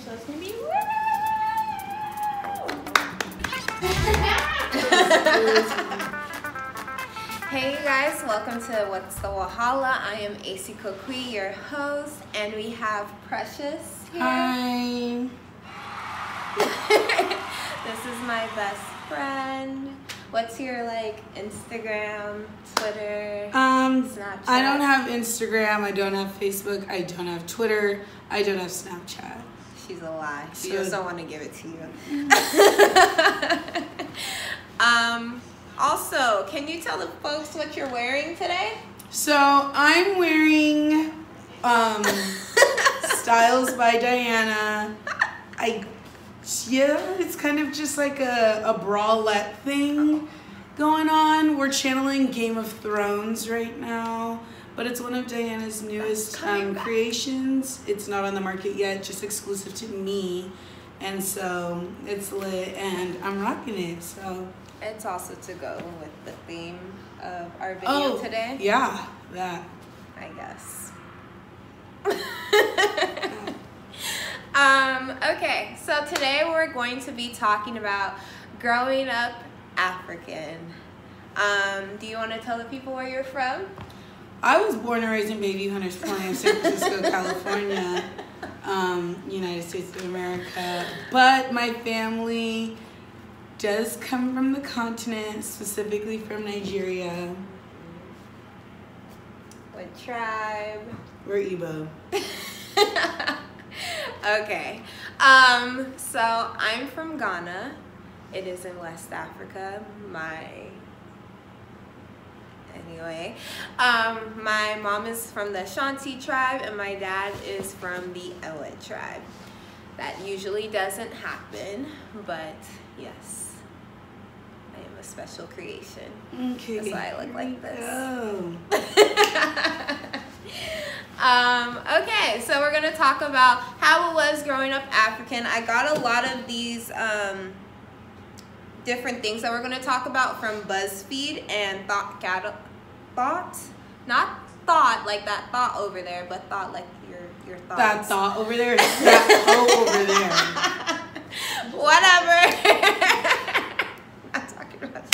so it's gonna be Hey you guys, welcome to What's the Wahala. I am AC Kokui, your host, and we have Precious here. Hi. This is my best friend. What's your Instagram, Twitter, Snapchat? I don't have Instagram, I don't have Facebook, I don't have Twitter, I don't have Snapchat. She's a lie. She just don't want to give it to you. Also, can you tell the folks what you're wearing today? So I'm wearing Styles by Diana. It's kind of just like a bralette thing going on. We're channeling Game of Thrones right now, but it's one of Diana's newest creations. It's not on the market yet, just exclusive to me, and so it's lit, and I'm rocking it. So it's also to go with the theme of our video today. Yeah, that. I guess. Okay, so today we're going to be talking about growing up African. Do you want to tell the people where you're from? I was born and raised in Baby Hunters Point, San Francisco, California, United States of America. But my family does come from the continent, specifically from Nigeria. What tribe? We're Igbo. Okay. So I'm from Ghana. It is in West Africa. My mom is from the Ashanti tribe and my dad is from the Ewe tribe. That usually doesn't happen, but yes, I am a special creation. Okay. That's why I look like this. Okay, so we're gonna talk about how it was growing up African. I got a lot of these different things that we're gonna talk about from BuzzFeed and not thought like that thought over there, but thought like your thoughts. That thought over there, that hoe over there. Whatever. I'm talking about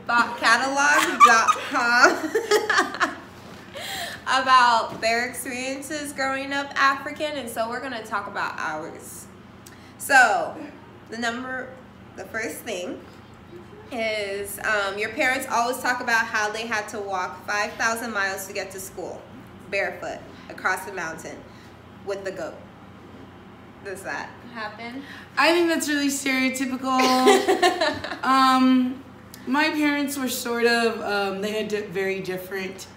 thoughtcatalog.com. about their experiences growing up African, and so we're gonna talk about ours. So the first thing is your parents always talk about how they had to walk 5,000 miles to get to school barefoot across the mountain with the goat. Does that happen? I think that's really stereotypical. My parents were sort of they had very different,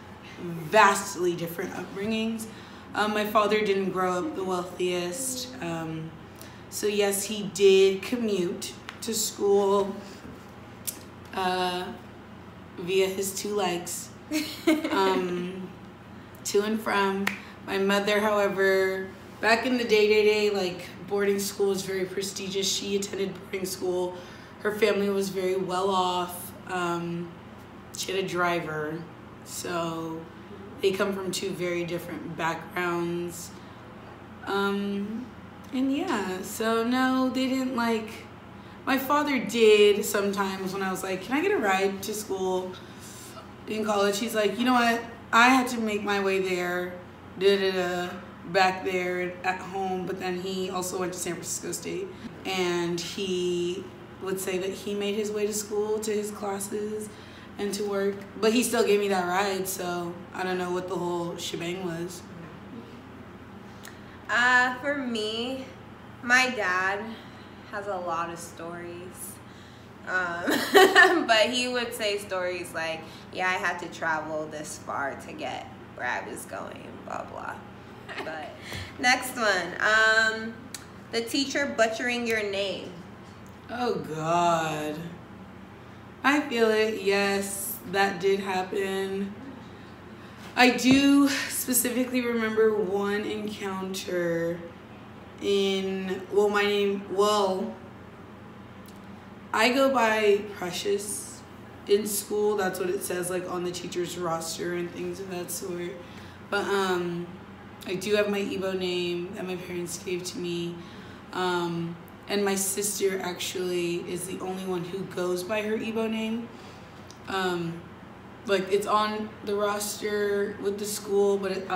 vastly different upbringings. My father didn't grow up the wealthiest, so yes, he did commute to school via his two legs, to and from. My mother, however, back in the day, boarding school was very prestigious. She attended boarding school. Her family was very well off. She had a driver. So they come from two very different backgrounds. And yeah, so no, they didn't my father did sometimes when I was like, can I get a ride to school in college? He's like, you know what? I had to make my way there, back there at home, but then he also went to San Francisco State. And he would say that he made his way to school, to his classes, and to work, but he still gave me that ride, so I don't know what the whole shebang was. For me, my dad has a lot of stories, but he would say stories like, yeah, I had to travel this far to get where I was going, blah blah. But next one, the teacher butchering your name. Oh God. I feel it, yes, that did happen. I do specifically remember one encounter I go by Precious in school. That's what it says on the teacher's roster and things of that sort. But I do have my Igbo name that my parents gave to me. And my sister actually is the only one who goes by her Igbo name. Like, it's on the roster with the school, but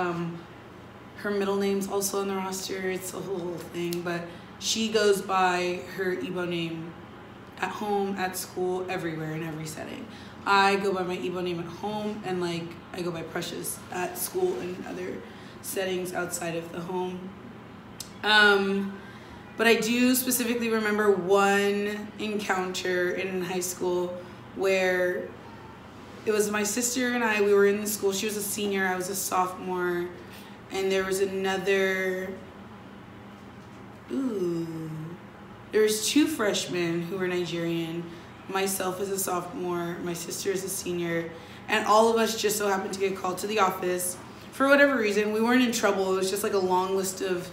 her middle name's also on the roster. It's a whole thing, but she goes by her Igbo name at home, at school, everywhere, in every setting. I go by my Igbo name at home, and like I go by Precious at school and other settings outside of the home. But I do specifically remember one encounter in high school where it was my sister and I, we were in the school. She was a senior, I was a sophomore, and there was another, there was 2 freshmen who were Nigerian, myself as a sophomore, my sister as a senior, and all of us just so happened to get called to the office. For whatever reason, we weren't in trouble. It was just like a long list of,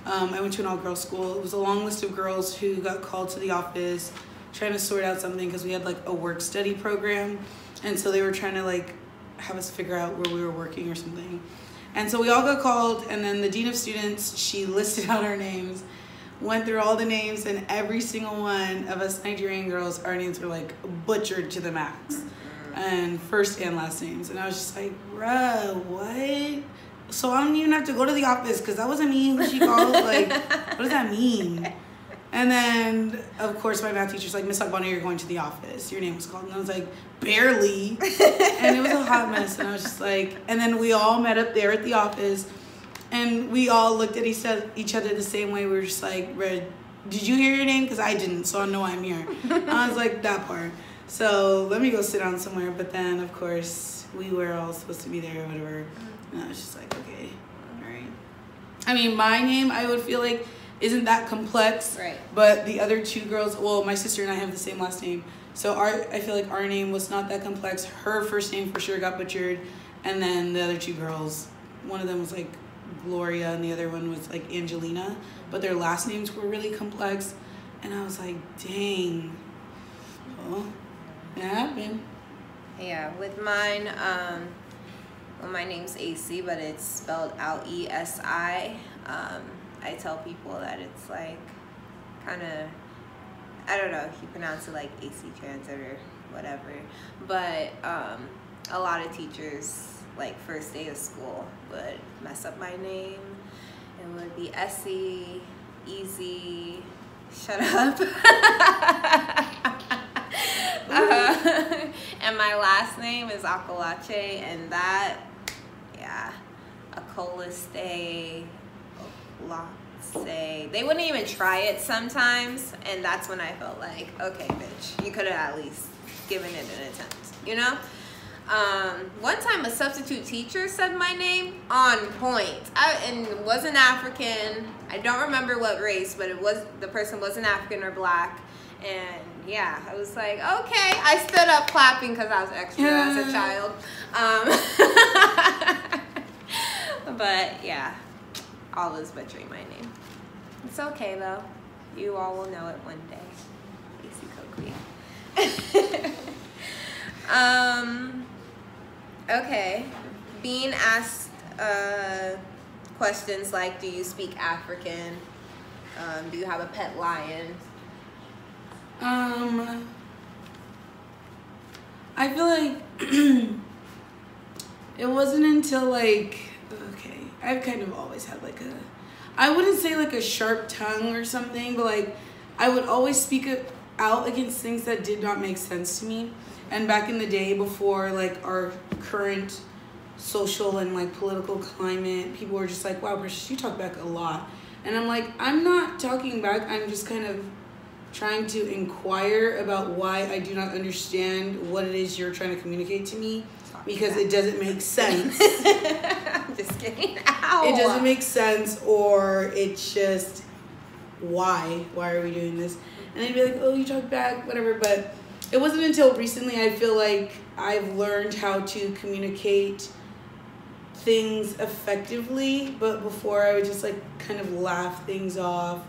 I went to an all-girls school. It was a long list of girls who got called to the office trying to sort out something because we had like a work-study program. And so they were trying to like have us figure out where we were working or something. And so we all got called, and then the dean of students, she listed out our names, went through all the names, and every single one of us Nigerian girls, our names were like butchered to the max. And first and last names. And I was just like, bruh, what? So I don't even have to go to the office because that wasn't me who she called. Like, what does that mean? And then, of course, my math teacher's like, Miss Agbana, you're going to the office. Your name was called. And I was like, barely. And it was a hot mess. And I was just like, and then we all met up there at the office. And we all looked at each other the same way. We were just like, Red, did you hear your name? Because I didn't, so I know I'm here. I was like, that part. So let me go sit down somewhere. But then, of course, we were all supposed to be there or whatever. And I was just like, okay, all right. I mean, my name, I would feel like, isn't that complex. Right. But the other 2 girls, well, my sister and I have the same last name. So I feel like our name was not that complex. Her first name for sure got butchered. And then the other 2 girls, one of them was like Gloria and the other one was like Angelina. But their last names were really complex. And I was like, dang. Well, it happened. Yeah, with mine, well, my name's AC, but it's spelled Lesi. I tell people that it's like kind of, I don't know if you pronounce it like AC Transit or whatever, but a lot of teachers, like first day of school, would mess up my name. It would be Essie, Easy, shut up. And my last name is Akolache, and that, yeah, Akoliste, Olatse. They wouldn't even try it sometimes, and that's when I felt like, okay, bitch, you could have at least given it an attempt, you know? One time a substitute teacher said my name on point, and wasn't African. I don't remember what race, but the person wasn't African or black. And yeah, I was like, okay. I stood up clapping because I was extra as a child. But yeah, always butchering my name. It's okay though. You all will know it one day. AC Coquia. Okay. Being asked questions like, do you speak African? Do you have a pet lion? I feel like it wasn't until like, okay, I've kind of always had like I wouldn't say like a sharp tongue or something, but like I would always speak out against things that did not make sense to me. And back in the day, before like our current social and like political climate, people were just like, wow, Precious, you talk back a lot. And I'm like, I'm not talking back, I'm just kind of trying to inquire about why I do not understand what it is you're trying to communicate to me, because it doesn't make sense. I'm just kidding. Ow. It doesn't make sense, or it's just, why are we doing this? And they'd be like, oh, you talk back, whatever. But it wasn't until recently I feel like I've learned how to communicate things effectively, but before I would just like kind of laugh things off.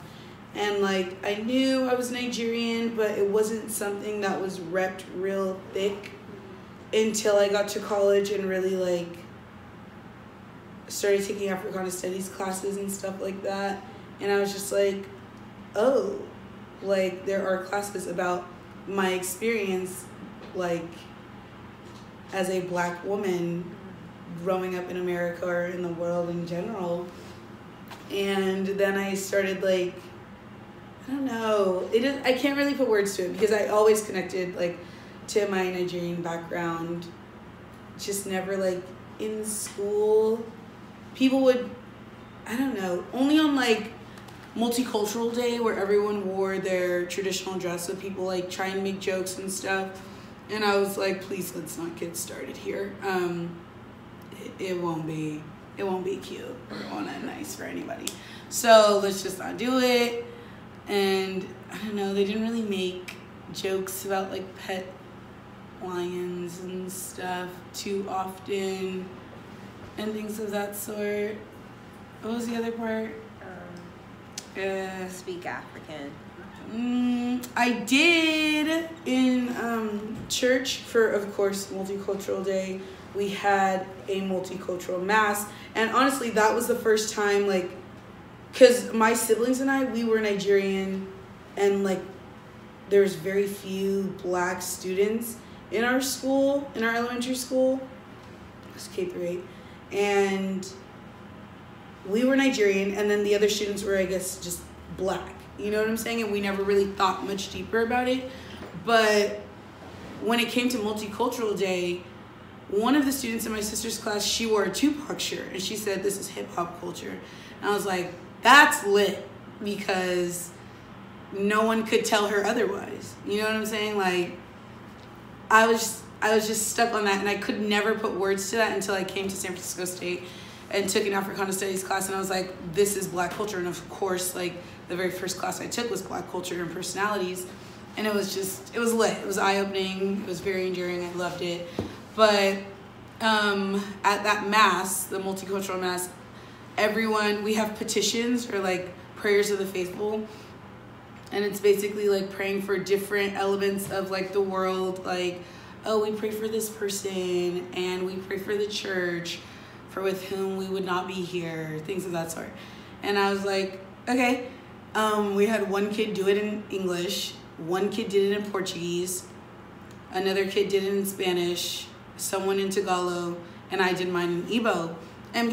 And like I knew I was Nigerian, but it wasn't something that was repped real thick until I got to college and really like started taking Africana Studies classes and stuff like that. And I was just like, oh, like there are classes about my experience, like as a Black woman growing up in America or in the world in general. And then I started like, I don't know, I can't really put words to it because I always connected like to my Nigerian background, just never like in school. People would, I don't know, only on like Multicultural Day where everyone wore their traditional dress, so people like try and make jokes and stuff. And I was like, please, let's not get started here. It won't be cute or not nice for anybody. So let's just not do it. And I don't know, they didn't really make jokes about like pet lions and stuff too often and things of that sort. What was the other part? Speak African. I did in church for, of course, Multicultural Day. We had a multicultural mass, and honestly, that was the first time, like, because my siblings and I, we were Nigerian, and like, there's very few Black students in our school, in our elementary school. It was K-8, and we were Nigerian, and then the other students were, I guess, just Black. You know what I'm saying? And we never really thought much deeper about it. But when it came to Multicultural Day, one of the students in my sister's class, she wore a Tupac shirt, and she said, this is hip-hop culture. And I was like, that's lit, because no one could tell her otherwise. You know what I'm saying? Like, I was just stuck on that, and I could never put words to that until I came to San Francisco State and took an Africana Studies class, and I was like, this is Black culture. And of course, like, the very first class I took was Black culture and personalities, and it was lit. It was eye-opening. It was very endearing. I loved it. But at that mass, the multicultural mass, we have petitions or like prayers of the faithful, and it's basically like praying for different elements of like the world. Like, oh, we pray for this person, and we pray for the church, for with whom we would not be here, things of that sort. And I was like, okay. We had one kid do it in English, one kid did it in Portuguese, another kid did it in Spanish, someone in Tagalog, and I did mine in Igbo. And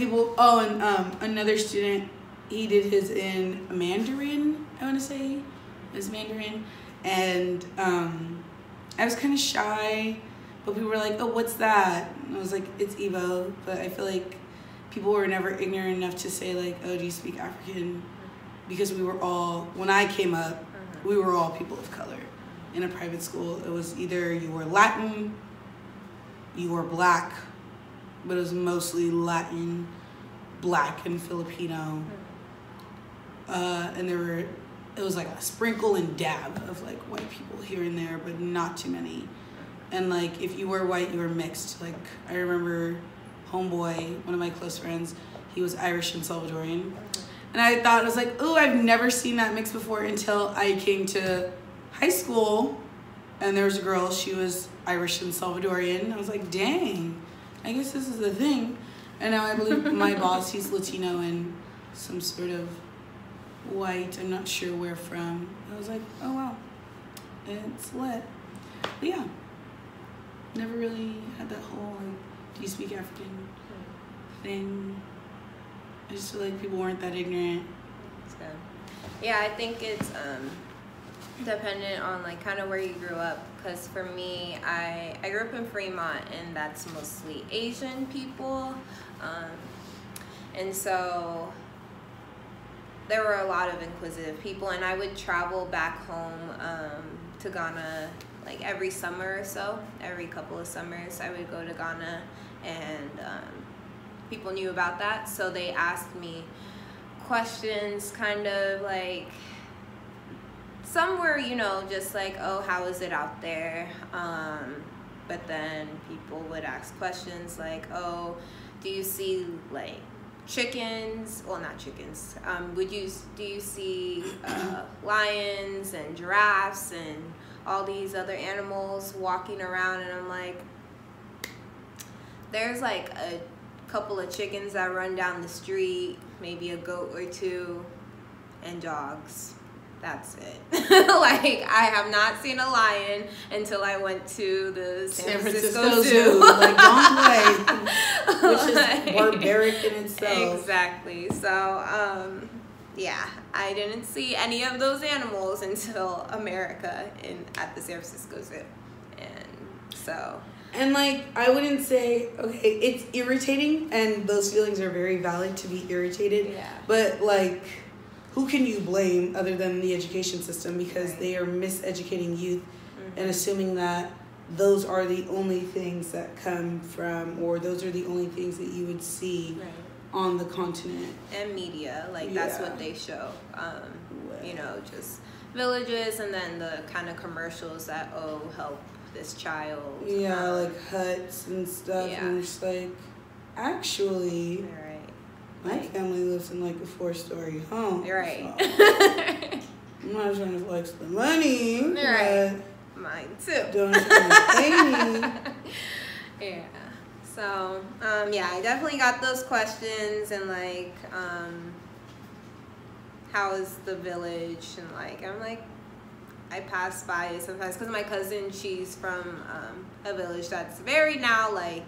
another student, he did his in Mandarin, I want to say. It was Mandarin. And I was kind of shy, but people were like, oh, what's that? And I was like, it's Igbo. But I feel like people were never ignorant enough to say, like, oh, do you speak African? Because we were all, when I came up, we were all people of color. In a private school, it was either you were Latin, you were Black, but it was mostly Latin, Black, and Filipino. And it was like a sprinkle and dab of like white people here and there, but not too many. And like, if you were white, you were mixed. Like, I remember homeboy, one of my close friends, he was Irish and Salvadorian. And I thought, I was like, oh, I've never seen that mix before, until I came to high school, and there was a girl, she was Irish and Salvadorian. I was like, dang, I guess this is the thing. And now I believe my boss, he's Latino and some sort of white, I'm not sure where from. I was like, oh wow, it's lit. But yeah, never really had that whole, like, do you speak African thing. I just feel like people weren't that ignorant. So, yeah, I think it's dependent on like kind of where you grew up. Because for me, I grew up in Fremont, and that's mostly Asian people, and so there were a lot of inquisitive people. And I would travel back home to Ghana like every summer or so. Every couple of summers, I would go to Ghana, and people knew about that, so they asked me questions, kind of like, some were, you know, just like, oh, how is it out there? But then people would ask questions like, oh, do you see like chickens? Well, not chickens. Do you see lions and giraffes and all these other animals walking around? And I'm like, there's like a couple of chickens that run down the street, maybe a goat or two, and dogs. That's it. Like, I have not seen a lion until I went to the San Francisco Zoo. Like, don't play. Which is barbaric in itself. Exactly. So, yeah, I didn't see any of those animals until America at the San Francisco Zoo. And so... And, like, I wouldn't say, okay, it's irritating, and those feelings are very valid to be irritated. Yeah. But, like... who can you blame other than the education system, because they are miseducating youth and assuming that those are the only things that come from, or those are the only things that you would see on the continent. And media, like that's what they show. You know, just villages, and then the kind of commercials that, oh, help this child. Yeah, like huts and stuff, and it's like, actually... my family lives in like a 4-story home. You're right. So I'm not trying to flex the money. Right. Mine too. Don't try to pay me. Yeah. So, yeah, I definitely got those questions, and like, how is the village? And like, I'm like, I pass by it sometimes because my cousin, she's from a village that's very now like,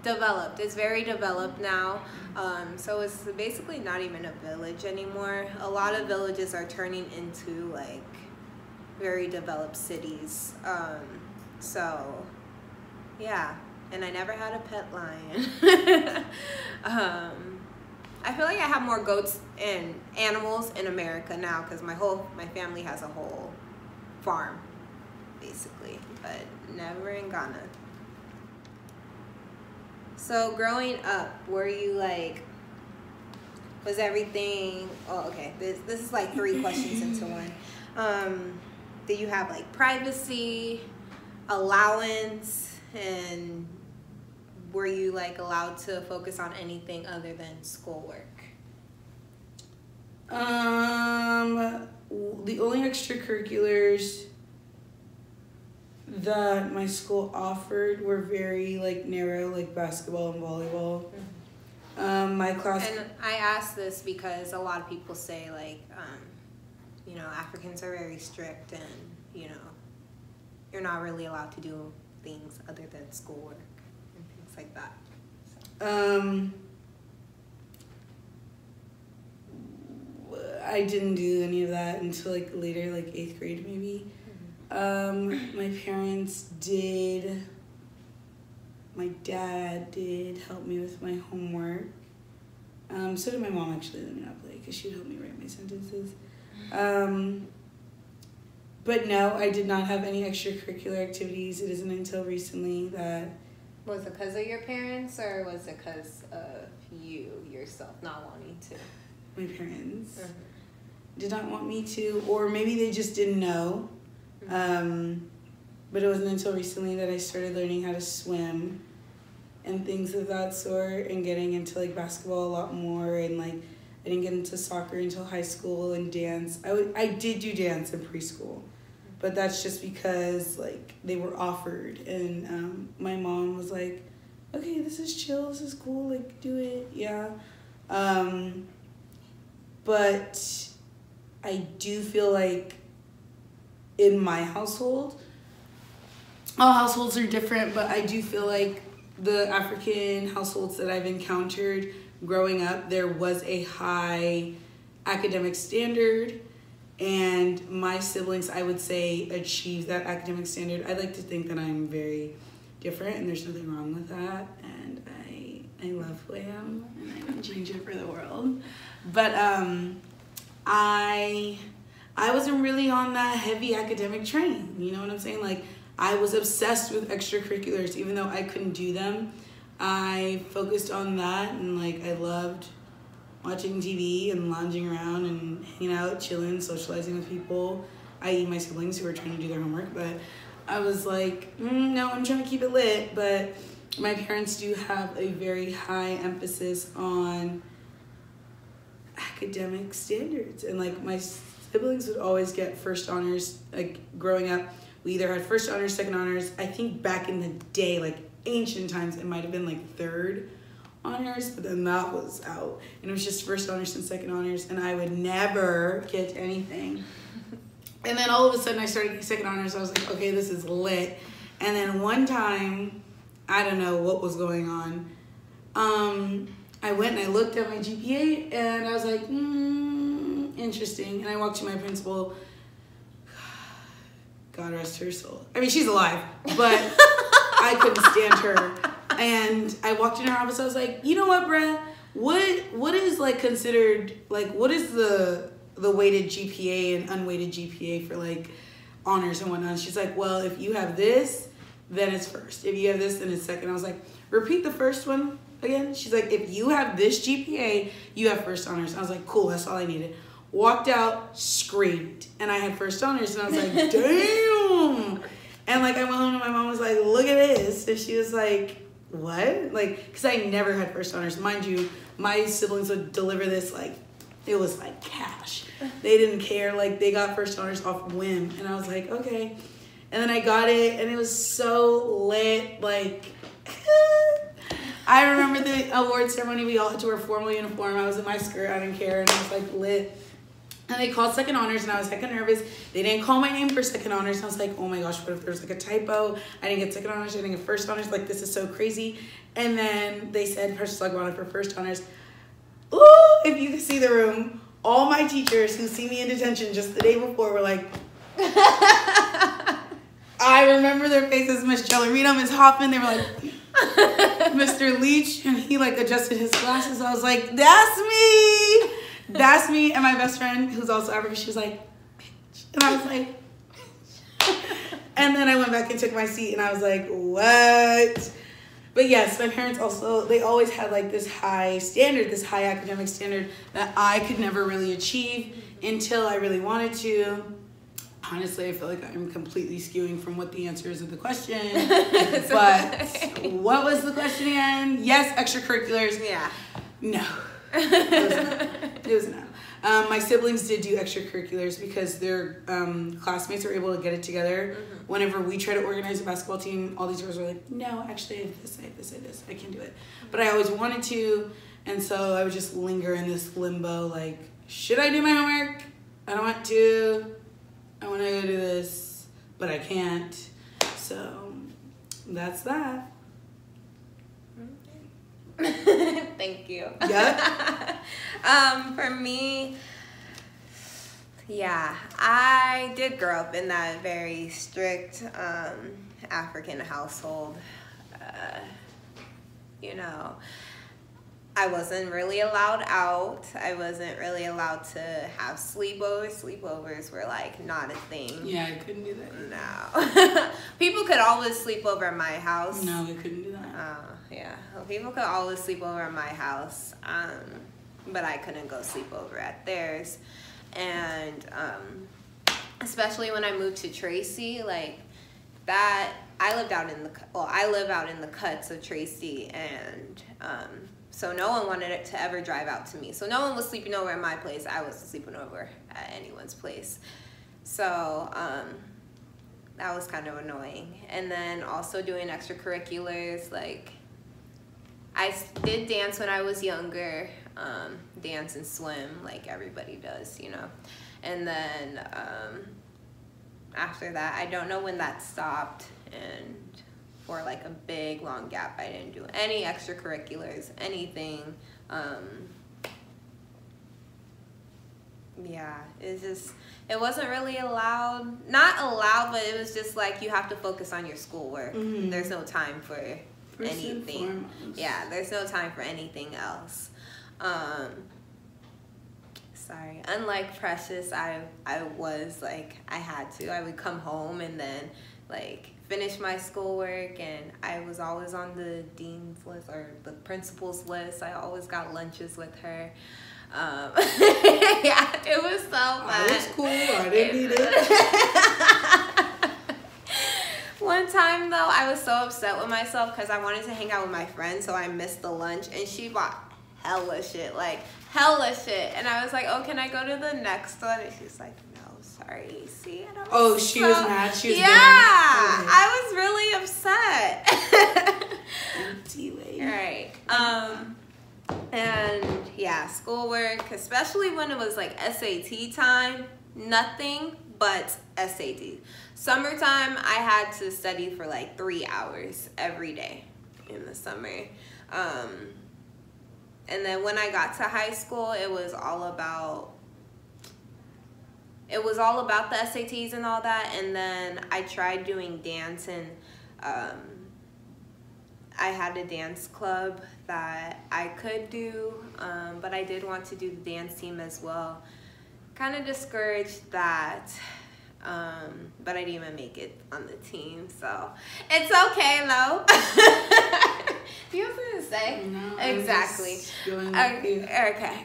developed. It's very developed now. So it's basically not even a village anymore. A lot of villages are turning into like very developed cities. So yeah, and I never had a pet lion. I feel like I have more goats and animals in America now because my family has a whole farm basically, but never in Ghana. So growing up, were you like, was everything, oh, okay, this is like 3 questions into one. Did you have like privacy, allowance, and were you like allowed to focus on anything other than schoolwork? The only extracurriculars that my school offered were very like narrow, like basketball and volleyball. My class, and I ask this because a lot of people say like, you know, Africans are very strict, and you know, you're not really allowed to do things other than schoolwork and things like that. So. I didn't do any of that until like later, like 8th grade maybe. My parents did, my dad did help me with my homework. So did my mom, actually. Let me not play, because she'd help me write my sentences. But no, I did not have any extracurricular activities. It isn't until recently that... Was it because of your parents, or was it because of you yourself not wanting to? My parents did not want me to, or maybe they just didn't know. But it wasn't until recently that I started learning how to swim and things of that sort, and getting into like basketball a lot more, and like I didn't get into soccer until high school, and dance. I did do dance in preschool, but that's just because like they were offered, and my mom was like, okay, this is chill, this is cool, like do it, yeah. But I do feel like in my household, all households are different, but I do feel like the African households that I've encountered growing up, there was a high academic standard, and my siblings, I would say, achieved that academic standard. I like to think that I'm very different, and there's nothing wrong with that, and I love who I am, and I wouldn't change it for the world. But I wasn't really on that heavy academic train, you know what I'm saying? Like, I was obsessed with extracurriculars, even though I couldn't do them. I focused on that, and like I loved watching TV and lounging around and hanging out, chilling, socializing with people, i.e. my siblings who were trying to do their homework. But I was like, no, I'm trying to keep it lit. But my parents do have a very high emphasis on academic standards, and like my siblings would always get first honors. Like growing up, we either had first honors, second honors. I think back in the day, like ancient times, it might have been like third honors, but then that was out. And it was just first honors and second honors, and I would never get anything. And then all of a sudden I started getting second honors. I was like, okay, this is lit. And then one time, I don't know what was going on. I went and I looked at my GPA and I was like, interesting. And I walked to my principal. God rest her soul. I mean, she's alive, but I couldn't stand her. And I walked in her office. I was like, you know what, bruh? What is like considered, like, what is the weighted GPA and unweighted GPA for like honors and whatnot? She's like, well, if you have this, then it's first. If you have this, then it's second. I was like, repeat the first one again. She's like, if you have this GPA, you have first honors. I was like, cool, that's all I needed. Walked out, screamed, and I had first honors, and I was like, damn. And like I went home and my mom was like, look at this. And she was like, what? Like, because I never had first honors. Mind you, my siblings would deliver this like, it was like cash. They didn't care. Like, they got first honors off whim. And I was like, okay. And then I got it, and it was so lit. Like, I remember the award ceremony. We all had to wear formal uniform. I was in my skirt. I didn't care. And I was like lit. And they called second honors, and I was hecka nervous. They didn't call my name for second honors. And I was like, oh my gosh, what if there's like a typo? I didn't get second honors. I didn't get first honors. Like, this is so crazy. And then they said, Precious Lagwana for first honors. Ooh, if you could see the room, all my teachers who see me in detention just the day before were like, I remember their faces, Miss Jellerino, Miss Hoffman. They were like, Mr. Leach, and he like adjusted his glasses. I was like, that's me. That's me. And my best friend, who's also African, she was like, bitch. And I was like, and then I went back and took my seat, and I was like, what? But yes, my parents also, they always had like this high standard, this high academic standard that I could never really achieve until I really wanted to. Honestly, I feel like I'm completely skewing from what the answer is of the question. But what was the question again? Yes, extracurriculars. Yeah. No. It was no. My siblings did do extracurriculars because their classmates were able to get it together. Mm-hmm. Whenever we try to organize a basketball team, all these girls were like, no, actually I have this, I have this, I have this. I can do it. But I always wanted to, and so I would just linger in this limbo, like, should I do my homework? I don't want to. I want to go do this, but I can't. So that's that. Thank you. Yeah. For me, yeah, I did grow up in that very strict African household. You know, I wasn't really allowed out. I wasn't really allowed to have sleepovers. Sleepovers were like not a thing. Yeah, I couldn't do that. No. People could always sleep over at my house. No, we couldn't do that. Yeah. People could always sleep over at my house. But I couldn't go sleep over at theirs. And especially when I moved to Tracy, like that, I live out in the cuts of Tracy, and so no one wanted it to ever drive out to me. So no one was sleeping over at my place. I wasn't sleeping over at anyone's place. So that was kind of annoying. And then also doing extracurriculars, like I did dance when I was younger, dance and swim like everybody does, you know. And then after that, I don't know when that stopped, and for like a big long gap, I didn't do any extracurriculars, anything. Yeah, it wasn't really allowed. Not allowed, but it was just like you have to focus on your schoolwork. Mm-hmm. There's no time for anything. Yeah, there's no time for anything else. Sorry. Unlike Precious, I was like, I would come home and then like finish my schoolwork, and I was always on the dean's list or the principal's list. I always got lunches with her. Yeah, it was so fun. I was cool. I didn't need it. One time though, I was so upset with myself because I wanted to hang out with my friends, so I missed the lunch, and she bought hella shit. And I was like, oh, can I go to the next one? And she's like, no, sorry, see? And I was she was mad? She was yeah, I was really upset. Empty lady. All right. And yeah, schoolwork, especially when it was like SAT time, nothing but SAT. Summertime, I had to study for like 3 hours every day in the summer. And then when I got to high school, it was all about the SATs and all that. And then I tried doing dance, and I had a dance club that I could do, but I did want to do the dance team as well. Kind of discouraged that, but I didn't even make it on the team, so it's okay though. Do you have something to say? No, exactly. Okay.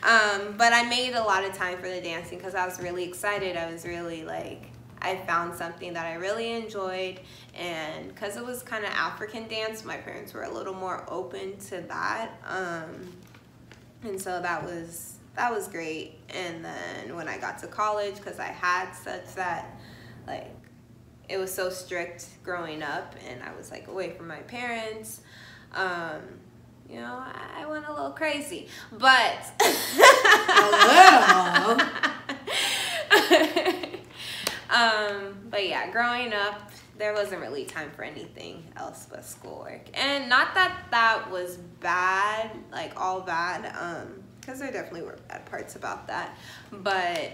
But I made a lot of time for the dancing because I was really excited. I was really like, I found something that I really enjoyed, and because it was kind of African dance, my parents were a little more open to that, and so that was great. And then when I got to college, because I had such that, like, it was so strict growing up, and I was like away from my parents, you know, I went a little crazy, but but yeah, growing up, there wasn't really time for anything else but schoolwork. And not that that was bad, like all bad, because there definitely were bad parts about that, but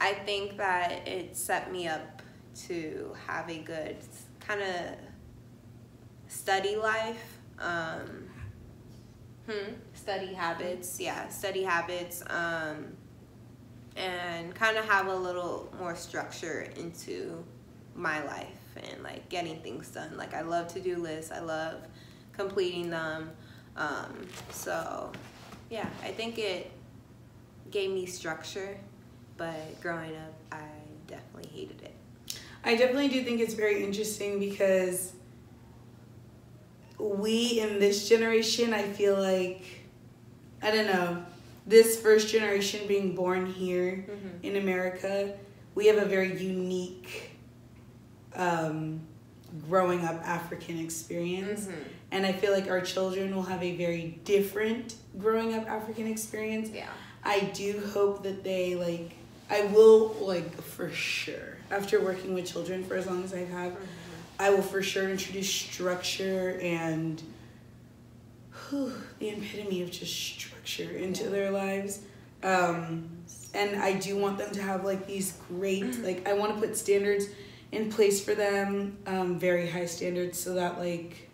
I think that it set me up to have a good kind of study life, study habits, and kind of have a little more structure into my life and like getting things done. Like, I love to-do lists, I love completing them, so yeah, I think it gave me structure, but growing up I definitely hated it. I definitely do think it's very interesting because we in this generation, I feel like, I don't know, this first generation being born here in America, we have a very unique growing up African experience. And I feel like our children will have a very different growing up African experience. Yeah. I do hope that they, like, I will, like, for sure, after working with children for as long as I have, I will for sure introduce structure and the epitome of just structure into their lives. And I do want them to have, like, these great, like, I want to put standards in place for them, very high standards, so that, like,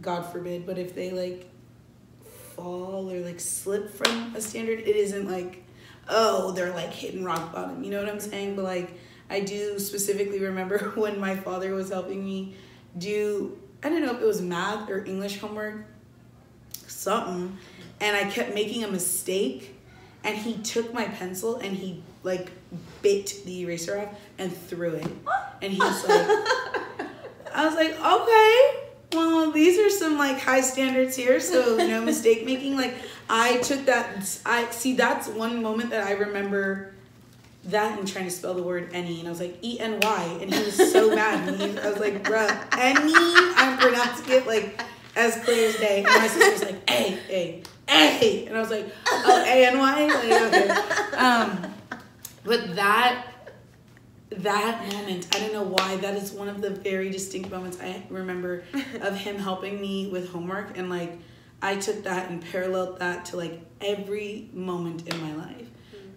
God forbid, but if they, like, fall or, like, slip from a standard, it isn't like, oh, they're like hitting rock bottom, you know what I'm saying? But like, I do specifically remember when my father was helping me do, I don't know if it was math or English homework, something, and I kept making a mistake, and he took my pencil and he like bit the eraser off and threw it, and he was like, I was like, okay, well, these are some like high standards here, so no mistake making. Like, I took that, that's one moment that I remember that and trying to spell the word any, and I was like, E-N-Y, and he was so mad, and I was like, bruh, any, I'm pronouncing it like as clear as day, and my sister was like, A, and I was like, oh, A-N-Y, like, okay. But that moment, I don't know why, that is one of the very distinct moments I remember of him helping me with homework, and like, I took that and paralleled that to like every moment in my life.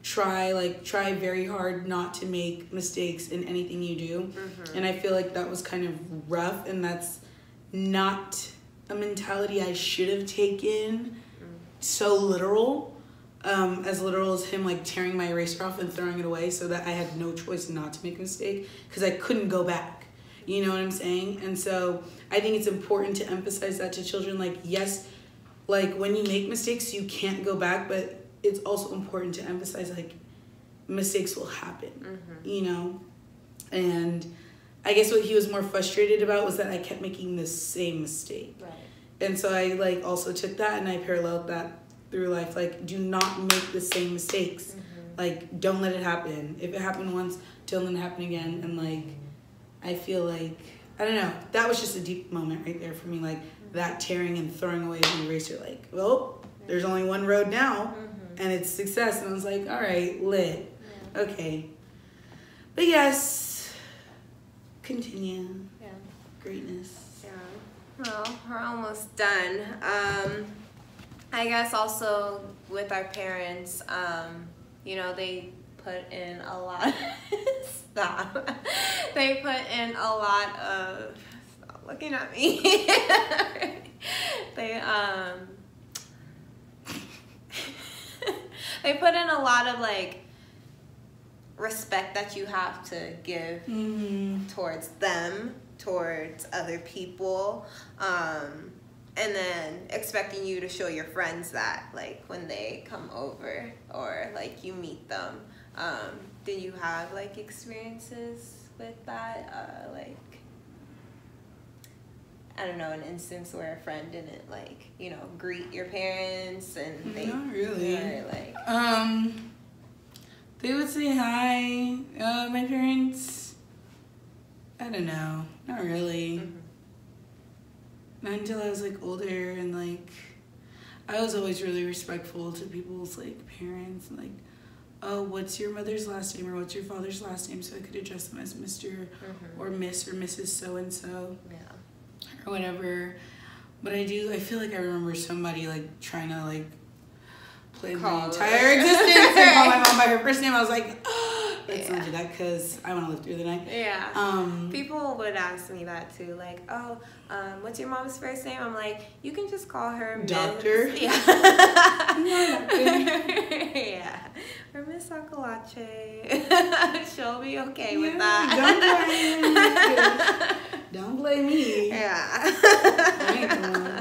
Try very hard not to make mistakes in anything you do. And I feel like that was kind of rough, and that's not a mentality I should have taken so literal. As literal as him like tearing my eraser off and throwing it away, so that I had no choice not to make a mistake because I couldn't go back. You know what I'm saying? And so I think it's important to emphasize that to children. Like, yes, like when you make mistakes, you can't go back, but it's also important to emphasize like mistakes will happen, you know? And I guess what he was more frustrated about was that I kept making the same mistake. Right. And so I like also took that and I paralleled that through life. Like, do not make the same mistakes. Like, don't let it happen. If it happened once, don't let it happen again. And like, I feel like I don't know. That was just a deep moment right there for me. Like that tearing and throwing away the eraser. Like, well, there's only one road now, and it's success. And I was like, all right, lit. Yeah. Okay. But yes, continue. Yeah. Greatness. Yeah. Well, we're almost done. I guess also with our parents, you know, they put in a lot. Stop. They put in a lot of. Stop looking at me. They put in a lot of like respect that you have to give towards them, towards other people, and then expecting you to show your friends that, like, when they come over or like you meet them. Did you have like experiences with that? Like, I don't know, an instance where a friend didn't, like, you know, greet your parents and they not really. Were, like, they would say hi. My parents, I don't know, not really. Not until I was like older, and like I was always really respectful to people's like parents, and like, oh, what's your mother's last name or what's your father's last name, so I could address them as Mr. or Miss or Mrs. So-and-so. Yeah. Or whatever. But I feel like I remember somebody like trying to like play my entire existence and call my mom by her first name. I was like, oh, let's not do that because I want to live through the night. Yeah. People would ask me that too, like, oh, what's your mom's first name? I'm like, you can just call her Doctor. Miss. Yeah. Yeah. Or Miss Akalache. She'll be okay with that. Don't blame me. Yeah.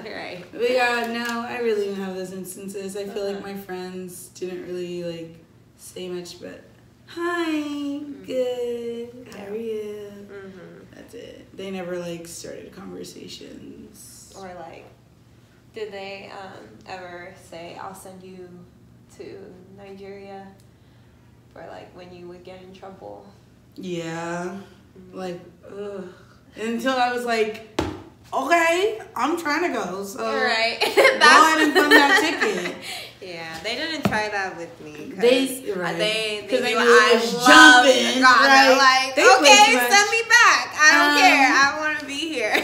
Right. But yeah, no, I really didn't have those instances. I feel like my friends didn't really like say much, but hi, good, how are you? That's it. They never like started conversations. Or like, did they ever say, I'll send you to Nigeria for like when you would get in trouble? Yeah. Like, ugh. Until I was like, okay, I'm trying to go, so right. Go ahead and fund that ticket. Yeah, they didn't try that with me. They knew I was jumping. Ghana. Like, okay, send me back. I don't care. I want to be here.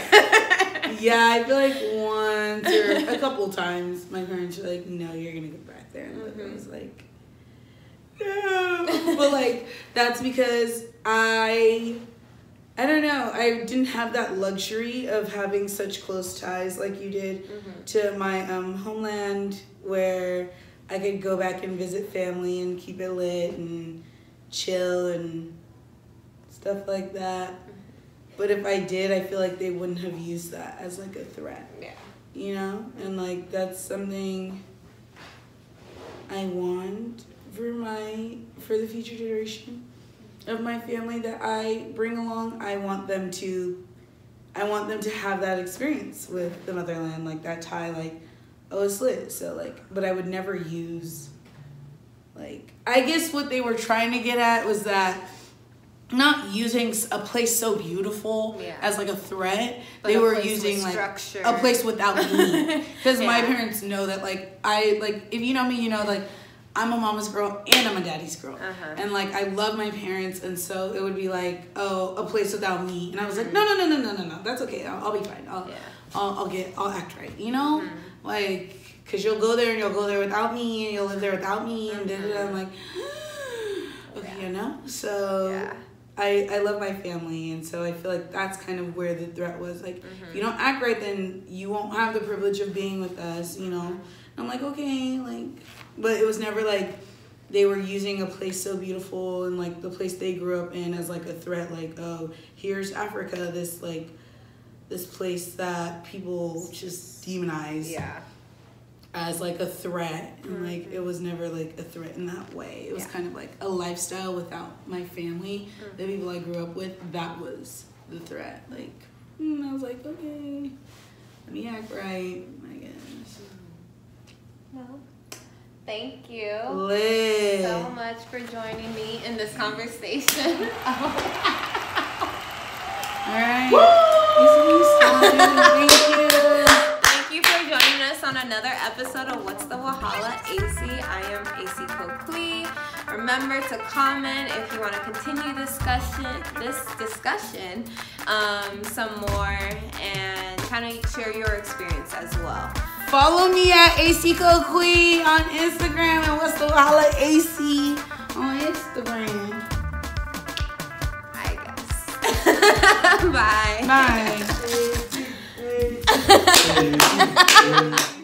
Yeah, I feel like once or a couple times my parents were like, no, you're going to go back there. And I was like, no. But like, that's because I don't know. I didn't have that luxury of having such close ties like you did to my homeland, where I could go back and visit family and keep it lit and chill and stuff like that. But if I did, I feel like they wouldn't have used that as like a threat. Yeah. You know? And like that's something I want for the future generation of my family that I bring along. I want them to have that experience with the motherland, like that tie, like, oh, it's lit. So like, but I would never use, like, I guess what they were trying to get at was that not using a place so beautiful as like a threat. But they were using like structure. A place without me, because my parents know that like if you know me, you know like I'm a mama's girl and I'm a daddy's girl. And like I love my parents, and so it would be like, oh, a place without me, and I was like, no, that's okay, I'll be fine, I'll act right, you know, like, because you'll go there and you'll go there without me and you'll live there without me, and I'm like, okay, you know, so I love my family, and so I feel like that's kind of where the threat was, like, if you don't act right, then you won't have the privilege of being with us, you know. I'm like, okay, like, but it was never like they were using a place so beautiful and like the place they grew up in as like a threat, like, oh, here's Africa, this place that people just demonize as like a threat, and like it was never like a threat in that way. It was kind of like a lifestyle without my family, the people I grew up with, that was the threat. Like, I was like, okay, let me act right, I guess. Well, thank you Lit. so much for joining me in this conversation. All right. Woo! Thank you. Thank you for joining us on another episode of What's the Wahala AC. I am AC Coakley. Remember to comment if you want to continue this discussion some more, and kind of share your experience as well. Follow me at AC Coakley on Instagram and What's the Wahala AC on Instagram. I guess. Bye. Bye.